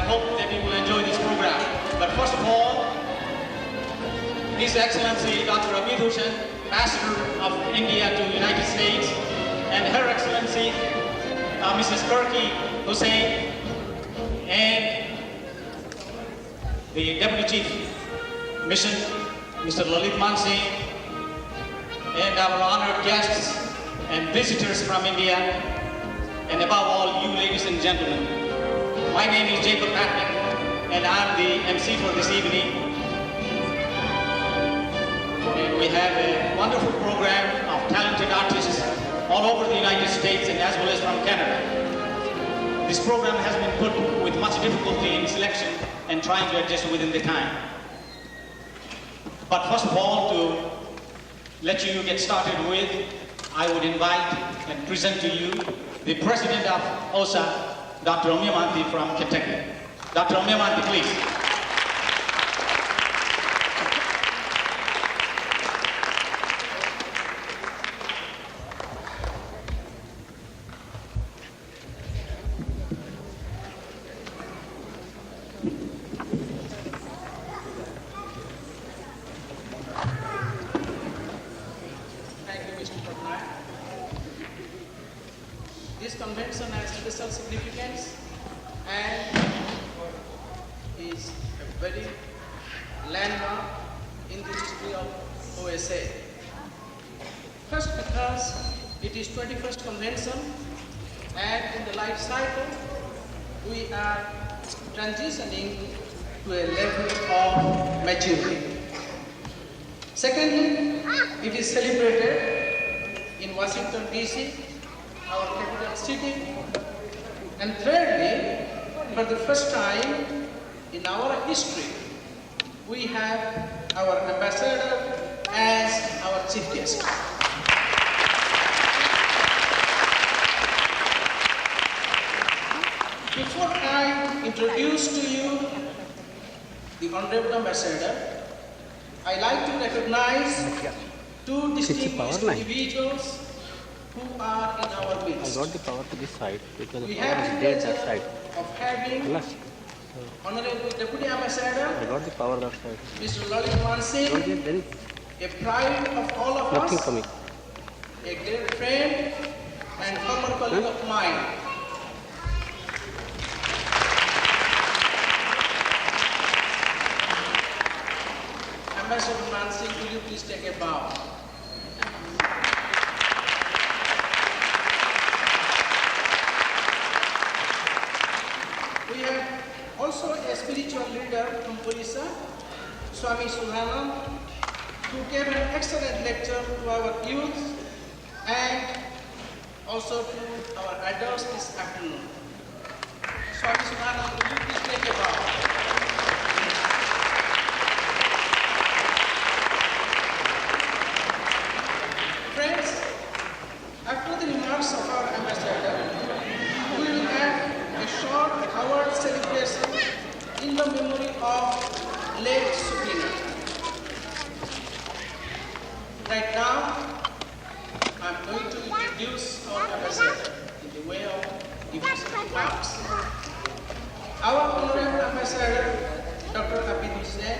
hope that you will enjoy this program. But first of all, His Excellency Dr. Amit Hussain, Ambassador of India to the United States, and Her Excellency Mrs. Kirky Hussain, and the Deputy Chief Mission, Mr. Lalit Mansi, and our honored guests and visitors from India, and above all, you ladies and gentlemen. My name is Jacob Patrick, and I'm the MC for this evening. And we have a wonderful program of talented artists all over the United States and as well as from Canada. This program has been put with much difficulty in selection and trying to adjust within the time. But first of all, to let you get started with, I would invite and present to you the President of OSA, Dr. Omyamanti from Kentucky. Dr. Omyamanti, please. This convention has special significance and is a very landmark in the history of OSA. First, because it is 21st convention, and in the life cycle we are transitioning to a level of maturity. Secondly, it is celebrated in Washington, D.C., our capital city. And thirdly, for the first time in our history, we have our ambassador as our chief guest. Before I introduce to you the Honorable Ambassador, I like to recognize two distinguished individuals who are in our midst. I got the power to this side because the We power have is the dead that pleasure side. of having Plus, Honorable Deputy Ambassador, I got the power that side. Mr. Lalit Mansi, There is a pride of all of nothing us, for me. a great friend and former colleague of mine. Ambassador Mansi, will you please take a bow? We have also a spiritual leader from Orissa, Swami Sudhanand, who gave an excellent lecture to our youth and also to our adults this afternoon. Swami Sudhanand, will you please take a bow? Friends, after the remarks of our ambassador, we will have a short award celebration in the memory of late Supreme. Right now, I'm going to introduce our ambassador in the way of devotion remarks. Our honorable ambassador, Dr. Amit Hussain,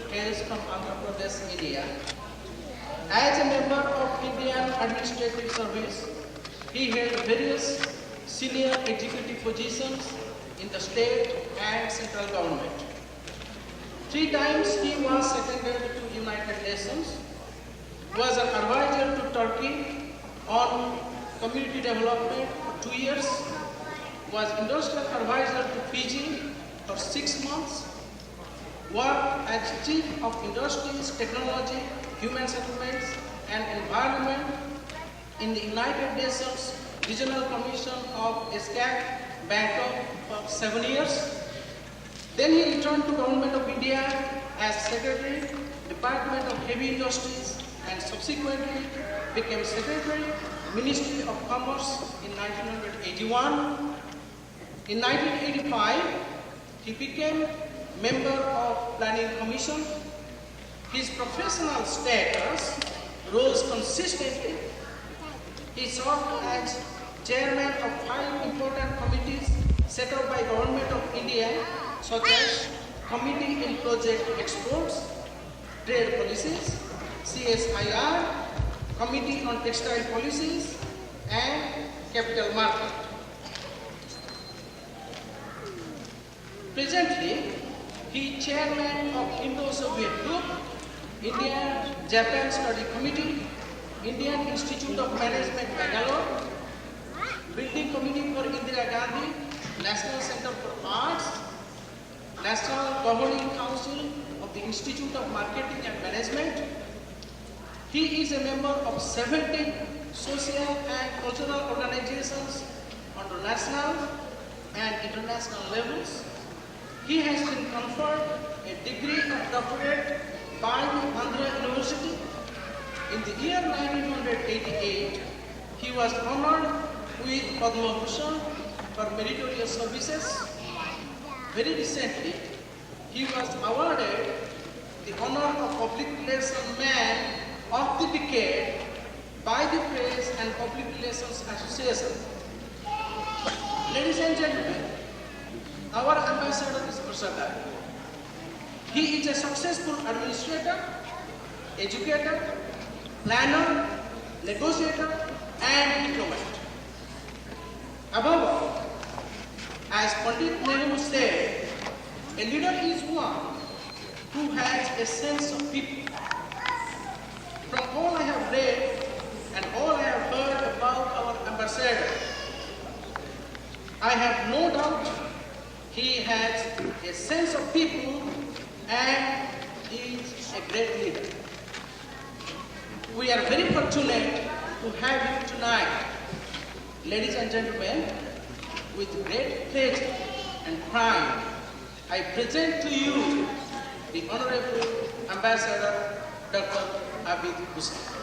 hails from Andhra Pradesh, India. As a member of Indian Administrative Service, he held various senior executive positions in the state and central government. 3 times he was seconded to United Nations, was an advisor to Turkey on community development for 2 years, was industrial advisor to Fiji for 6 months, worked as Chief of Industries, Technology, Human Settlements and Environment in the United Nations Regional Commission of ESCAC, Bangkok for 7 years. Then he returned to Government of India as Secretary, Department of Heavy Industries, and subsequently became Secretary, Ministry of Commerce in 1981. In 1985, he became member of Planning Commission. His professional status rose consistently. He served as chairman of 5 important committees set up by Government of India, such as Committee in Project Exports, Trade Policies, CSIR, Committee on Textile Policies, and Capital Market. Presently, he is chairman of Indo-Soviet Group, India-Japan Study Committee, Indian Institute of Management, Bangalore, Building Committee for Indira Gandhi, National Center for Arts, National Governing Council of the Institute of Marketing and Management. He is a member of 17 social and cultural organizations on the national and international levels. He has been conferred a degree of doctorate by the Andhra University. In the year 1988, he was honored with Padma Bhushan for meritorious services. Very recently, he was awarded the honor of Public Relations Man of the Decade by the Press and Public Relations Association. Ladies and gentlemen, our ambassador is Prasada. He is a successful administrator, educator, planner, negotiator, and diplomat. Above all, as Pandit Nehru said, a leader is one who has a sense of people. From all I have read and all I have heard about our ambassador, I have no doubt he has a sense of people and is a great leader. We are very fortunate to have him tonight. Ladies and gentlemen, with great pleasure and pride, I present to you the Honorable Ambassador Dr. Abid Hussain.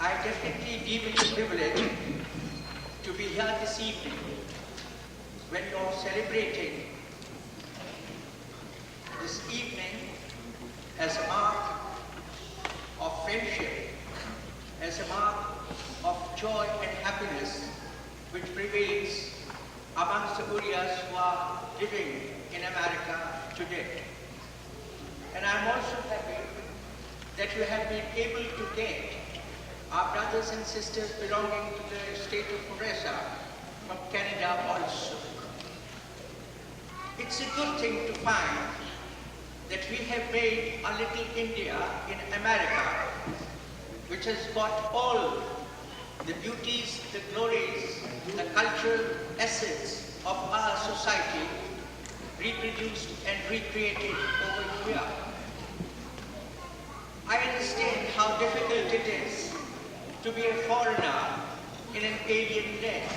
I definitely deem it a privilege to be here this evening when you're celebrating this evening as a mark of friendship, as a mark of joy and happiness which prevails amongst the Urias who are living in America today. And I'm also happy that you have been able to get our brothers and sisters belonging to the state of OSA from Canada also. It's a good thing to find that we have made a little India in America, which has got all the beauties, the glories, the cultural assets of our society reproduced and recreated over here. I understand how difficult it is to be a foreigner in an alien land,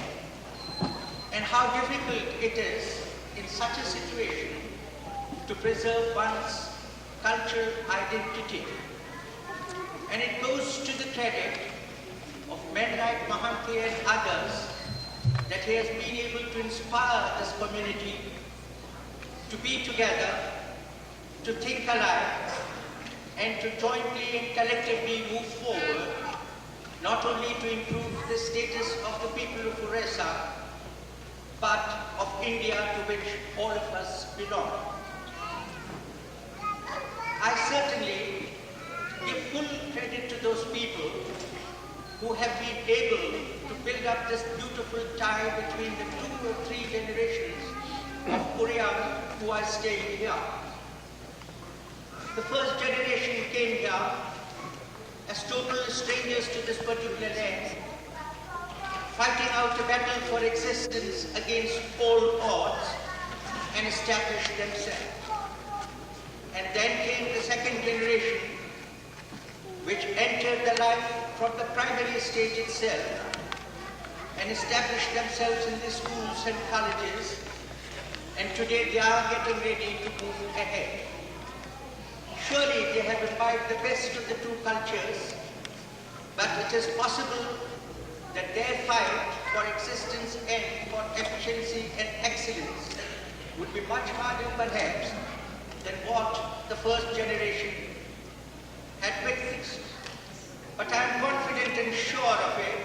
and how difficult it is in such a situation to preserve one's cultural identity. And it goes to the credit of men like Mahanti and others that he has been able to inspire this community to be together, to think alike, and to jointly and collectively move forward, not only to improve the status of the people of Orissa, but of India to which all of us belong. I certainly give full credit to those people who have been able to build up this beautiful tie between the 2 or 3 generations of Koreans who are staying here. The first generation came here as total strangers to this particular land, fighting out a battle for existence against all odds, and established themselves. And then came the second generation, which entered the life from the primary stage itself and established themselves in the schools and colleges, and today they are getting ready to move ahead. Surely they have imbibed the best of the two cultures, but it is possible that their fight for existence and for efficiency and excellence would be much harder perhaps than what the first generation had witnessed. But I am confident and sure of it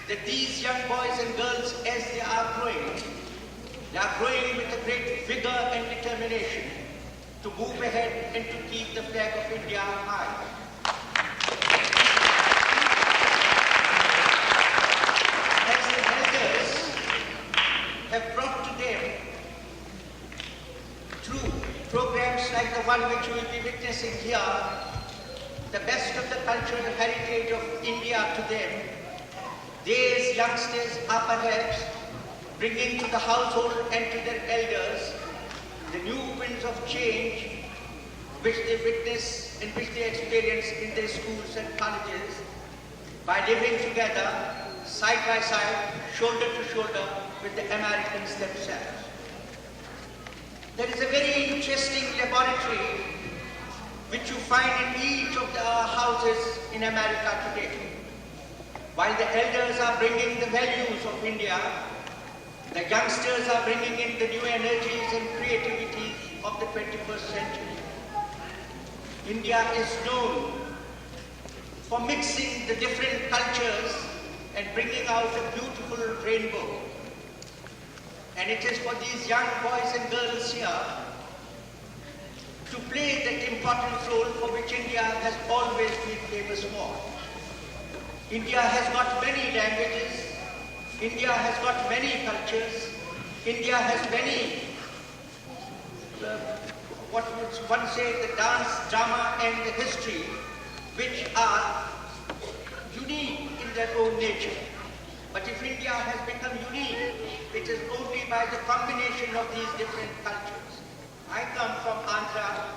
that these young boys and girls, as they are growing with a great vigor and determination to move ahead and to keep the flag of India high. As the elders have brought to them through programs like the one which we will be witnessing here, the best of the cultural heritage of India to them, these youngsters are perhaps bringing to the household and to their elders the new winds of change which they witness and which they experience in their schools and colleges by living together, side by side, shoulder to shoulder with the Americans themselves. There is a very interesting laboratory which you find in each of the houses in America today. While the elders are bringing the values of India, the youngsters are bringing in the new energies and creativity of the 21st century. India is known for mixing the different cultures and bringing out a beautiful rainbow. And it is for these young boys and girls here to play that important role for which India has always been famous for. India has got many languages, India has got many cultures, India has many, what would one say, the dance, drama and the history, which are unique in their own nature. But if India has become unique, it is only by the combination of these different cultures. I come from Andhra,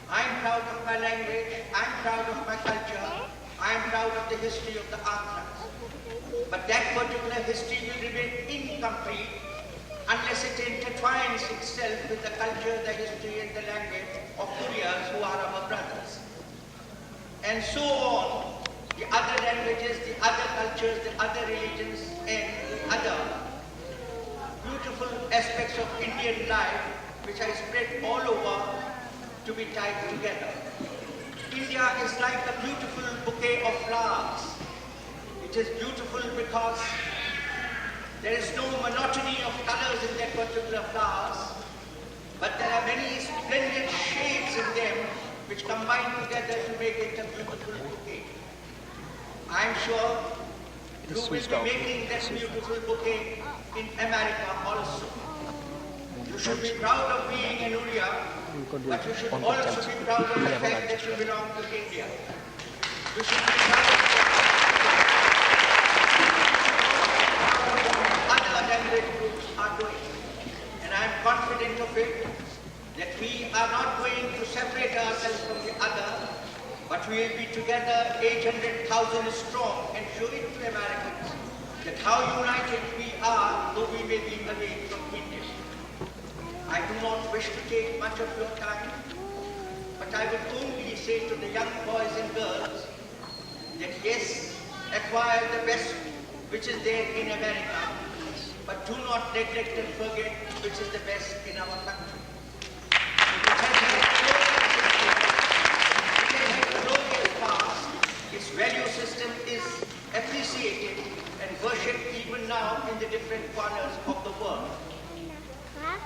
I'm proud of my language, I'm proud of my culture, I'm proud of the history of the Andhras. But that particular history will remain incomplete unless it intertwines itself with the culture, the history and the language of Koreans who are our brothers. And so on, the other languages, the other cultures, the other religions and the other beautiful aspects of Indian life which are spread all over to be tied together. India is like a beautiful bouquet of flowers. It is beautiful because there is no monotony of colors in that particular flowers, but there are many splendid shades in them which combine together to make it a beautiful bouquet. I am sure you will be making that beautiful bouquet in America also. You should be proud of being an Uriya, but you should also be proud of the fact that you belong to India. You should be proud of what other language groups are doing. And I am confident of it, that we are not going to separate ourselves from the other, but we will be together 800,000 strong and show it to Americans that how united we are, though we may be away from India. I do not wish to take much of your time, but I would only say to the young boys and girls that yes, acquire the best which is there in America, but do not neglect and forget which is the best in our country. It has had glorious past, its value system is appreciated and worshipped even now in the different corners of the world.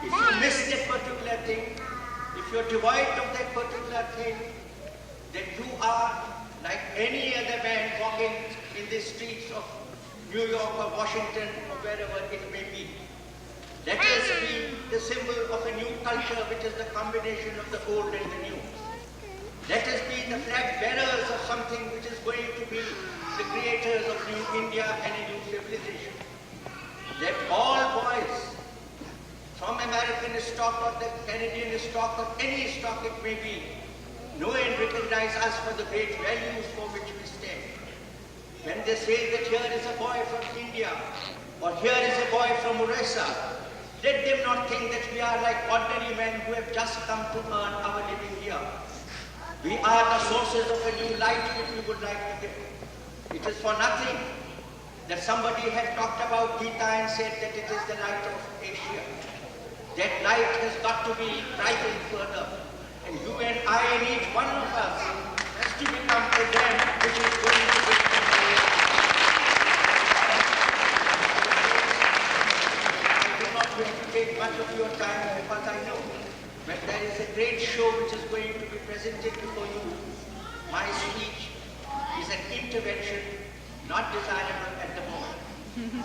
If you miss that particular thing, if you're devoid of that particular thing, then you are like any other man walking in the streets of New York or Washington or wherever it may be. Let us be the symbol of a new culture which is the combination of the old and the new. Let us be the flag bearers of something which is going to be the creators of new India and a new civilization. Let all boys, from American stock or the Canadian stock or any stock it may be, know and recognize us for the great values for which we stand. When they say that here is a boy from India or here is a boy from OSA, let them not think that we are like ordinary men who have just come to earn our living here. We are the sources of a new light which we would like to give. It is for nothing that somebody had talked about Gita and said that it is the light of Asia. That light has got to be brightened further. And you and I and each one of us has to become a lamp which is going to be I'm not going to take much of your time because I know that there is a great show which is going to be presented before you. My speech is an intervention not desirable at the moment.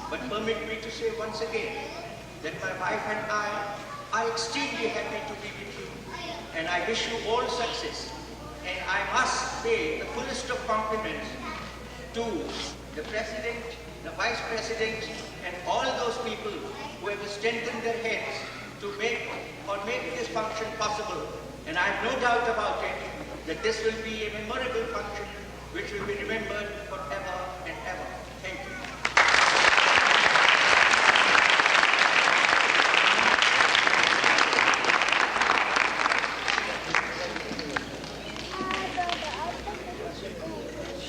But permit me to say once again that my wife and I are extremely happy to be with you. And I wish you all success. And I must pay the fullest of compliments to the President, the Vice President, and all those people who have strengthened their heads to make this function possible. And I have no doubt about it that this will be a memorable function which will be remembered forever and ever. Thank you.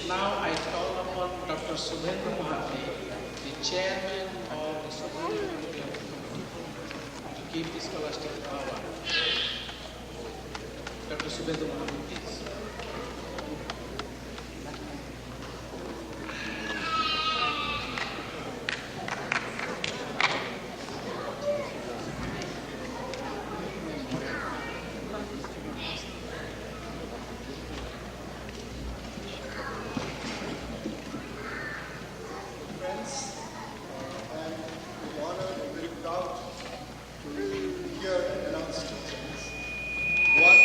Now I call upon Dr. Subhendra Mohanty, the chairman of the Supreme Committee of the Committee, to give the scholastic award. Dr. Subhendra Mohanty, please. Friends, I am very honored and very proud to hear and announce two things. One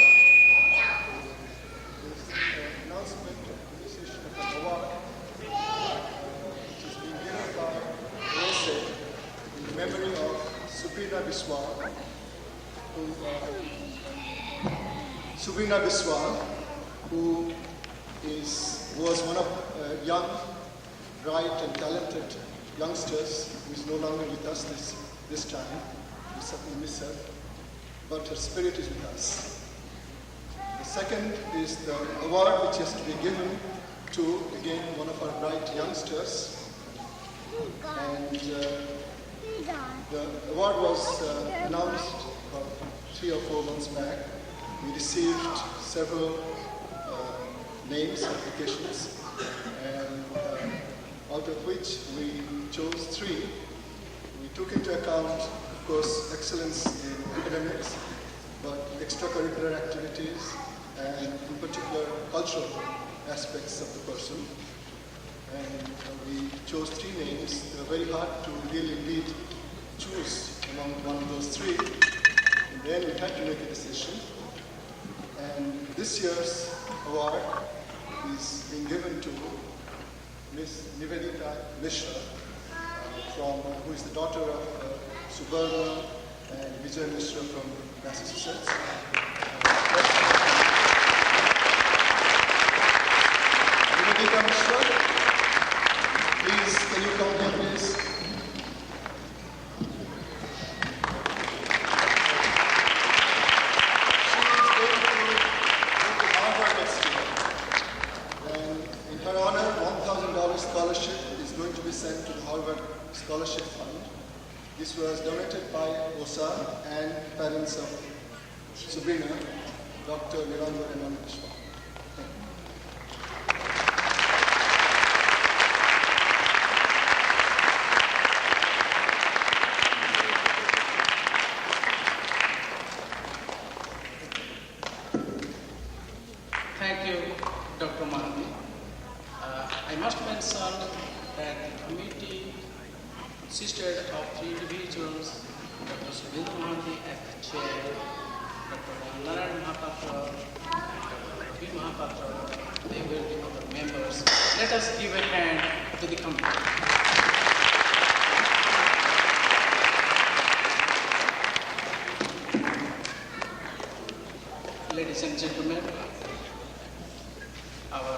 is the announcement of the appreciation of an award which is being given by OSA in memory of Subrina Biswal, who was one of young, bright and talented youngsters who is no longer with us this time. We certainly miss her, but her spirit is with us. The second is the award which is to be given to, again, one of our bright youngsters. And the award was announced about 3 or 4 months back. We received several names, applications, and out of which we chose 3. We took into account, of course, excellence in academics, but extracurricular activities, and in particular, cultural aspects of the person. And we chose 3 names. They were very hard to really indeed choose among one of those 3. And then we had to make a decision. And this year's award is being given to Miss Nivedita Mishra, who is the daughter of Subarna and Vijay Mishra from Massachusetts. Nivedita Mishra, please, can you come here, please? She is going to Harvard next year. And in her honor, $1,000 scholarship is going to be sent to the Harvard Scholarship Fund. This was donated by OSA and parents of Subrina, Dr. Nirandar and Anandishwa. Thank you, Dr. Mohanty. I must mention consisted of 3 individuals: Dr. Subindra Mahanti as the chair, Dr. Narayan Mahapatra, Dr. Ravi Mahapatra. They will be other members. Let us give a hand to the committee. Ladies and gentlemen, our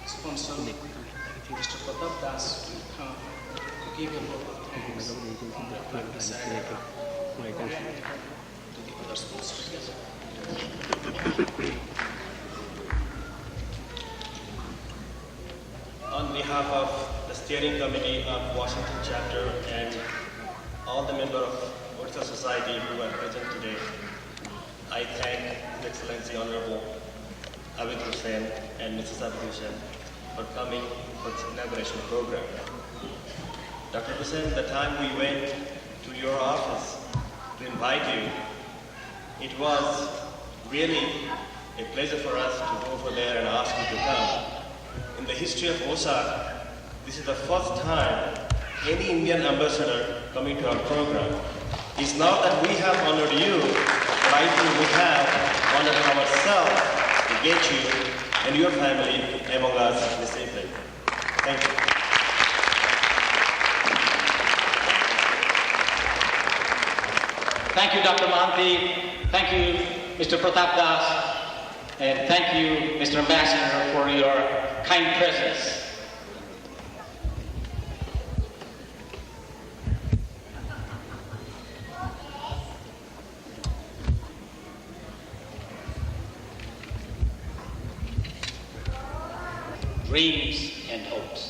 sponsor, Mr. Pratap Das, will come to give a vote of thanks to the other sponsors. On behalf of the steering committee of Washington chapter and all the members of OSA Society who are present today, I thank His Excellency Honorable Abid Hussain and Mrs. Abid Hussain for coming for this inauguration program. Dr. Hussain, the time we went to your office to invite you, it was really a pleasure for us to go over there and ask you to come. In the history of OSA, this is the first time any Indian ambassador coming to our program. It's not that we have honored you, but I think we have honored ourselves to get you and your family among us this evening. Thank you. Thank you, Dr. Mahanti. Thank you, Mr. Pratap Das. And thank you, Mr. Ambassador, for your kind presence. Dreams and hopes.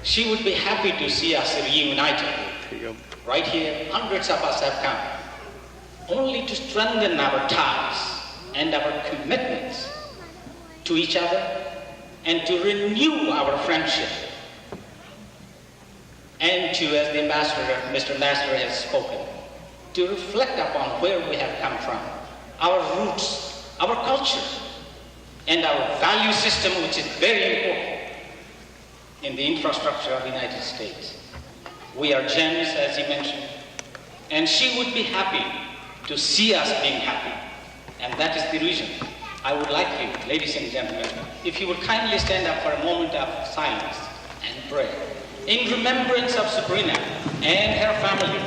She would be happy to see us reunited. Right here, hundreds of us have come, only to strengthen our ties and our commitments to each other and to renew our friendship. And to, as the ambassador, Mr. Ambassador has spoken, to reflect upon where we have come from, our roots, our culture, and our value system, which is very important in the infrastructure of the United States. We are gems, as he mentioned, and she would be happy to see us being happy. And that is the reason I would like you, ladies and gentlemen, if you would kindly stand up for a moment of silence and pray in remembrance of Sabrina and her family.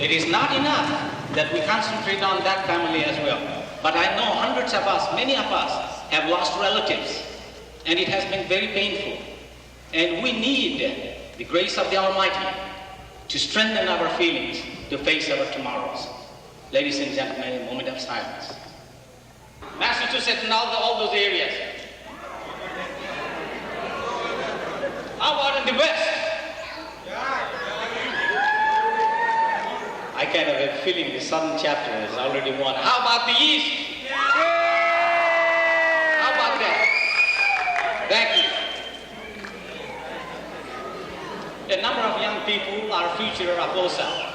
It is not enough that we concentrate on that family as well. But I know hundreds of us, many of us, have lost relatives, and it has been very painful. And we need the grace of the Almighty to strengthen our feelings to face our tomorrows. Ladies and gentlemen, a moment of silence. Massachusetts and all those areas. How about in the West? I kind of have a feeling the Southern chapter has already won. How about the East? How about that? Thank you. A number of young people, our future of OSA,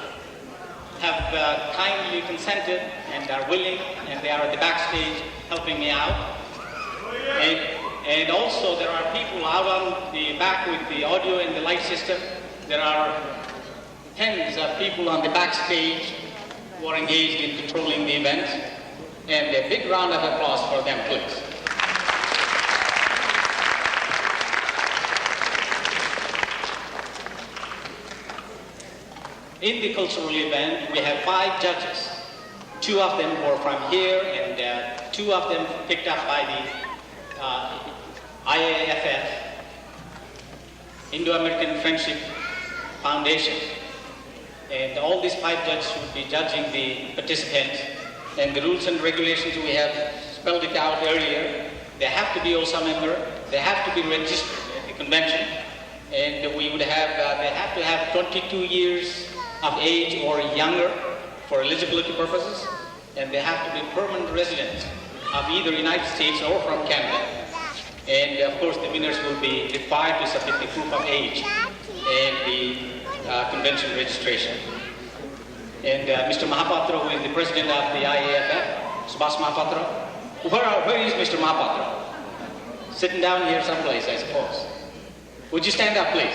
have kindly consented and are willing, and they are at the backstage helping me out. And also there are people out on the back with the audio and the light system. There are tens of people on the backstage who are engaged in controlling the event. And a big round of applause for them, please. In the cultural event, we have 5 judges. 2 of them were from here, and 2 of them picked up by the IAFF, Indo-American Friendship Foundation. And all these 5 judges would be judging the participants. And the rules and regulations, we have spelled it out earlier. They have to be OSA member. They have to be registered at the convention. And we would have, they have to have 22 years of age or younger for eligibility purposes. And they have to be permanent residents of either United States or from Canada. And of course, the winners will be required to submit the proof of age and the convention registration. And Mr. Mahapatra, who is the president of the IAFF, Subhas Mahapatra. Where is Mr. Mahapatra? sitting down here someplace, I suppose. Would you stand up, please?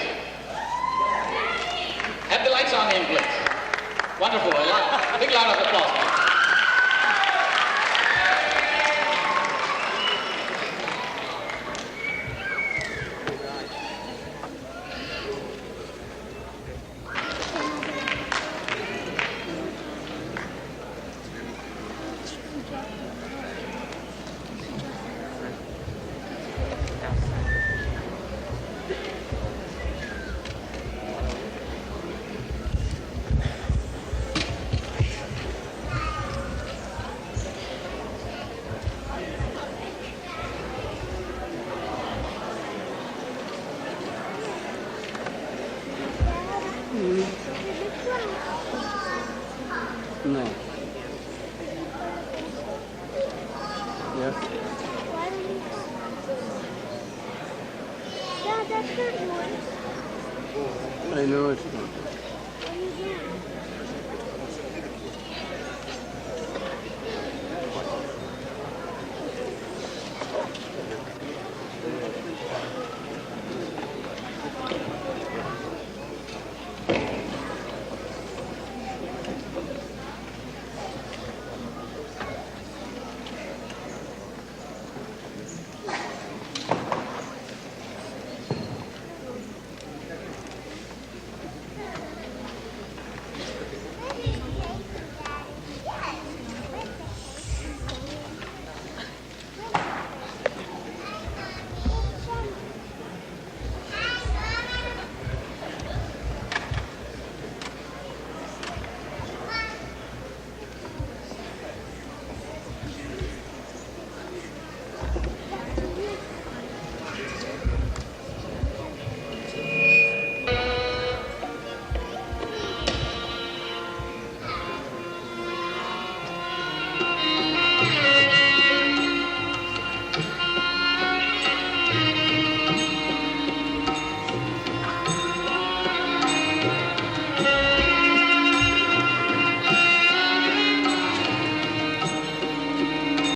Have the lights on him, please. Wonderful. A big round of applause, please. No. Yes. Yeah, that's good one. I know it's not.